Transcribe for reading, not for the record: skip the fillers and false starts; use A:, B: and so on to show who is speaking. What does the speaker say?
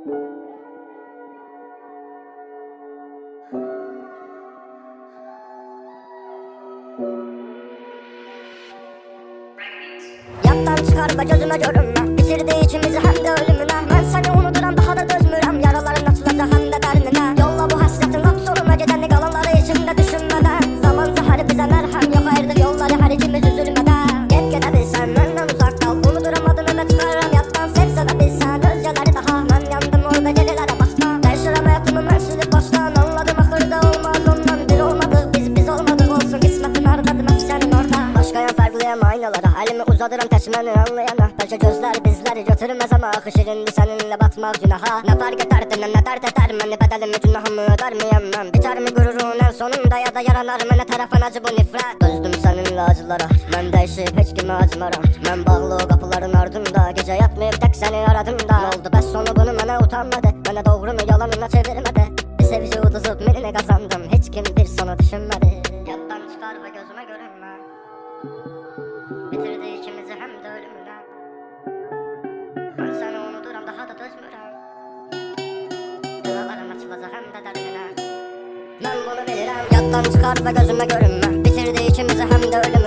A: Yattan çıkarma gözüme görünme, bitirdi içimizi hem de ölümüne. Ben seni unuturam daha da dözmürəm, yaraların açılacak hem de derinine. Yolla bu hasretin lap sonuna gidenli kalanları içimde düşünmeden. Zaman zəhəri bize merhem yok, ayırdık yolları her ikimiz üzülmeden. Gep gidebilsen benden uzak kal, unuturam adını da çıkarıram yattan. Sevse de bilsen gözyaları daha, ben yandım orada gelilere bakma. Değişirem hayatımı ben silip baştan, anladım ahırda olmaz ondan. Bir olmadık biz olmadık, olsun kısmetin ardadım hep senin orada. Başkayan farklıyam aynalara, elimi uzadırım teşmeni anlayana. Belki gözler bizleri götürmez ama akışırındı seninle batmaz günaha. Ne fark eder dinle ne dert eder beni, bedelimi günahımı öder miyim ben? Biter mi gururun en sonunda ya da yaralar mı, ne tarafın acı bu nifret? Dözdüm seninle acılara, ben değişip hiç kime acımaram. Ben bağlı o kapıların ardında, gece yatmayıp tek seni aradım da. Ne oldu bəs sonu bunu mənə utanmadı, mənə doğru mu yalanına çevirmedi. Bir sevici uduzup menine kazandım, hiç kim bir sonu düşünmedi. Yattan çıkar ve gözüme görünme, bitirdi ikimizi hem de ölümüne. Ben seni unuturam daha da dözmürəm, yaralarım açılacak hem de derdine. Ben bunu bilirəm. Yattan çıkar ve gözüme görünme, bitirdi ikimizi hem de ölümüne.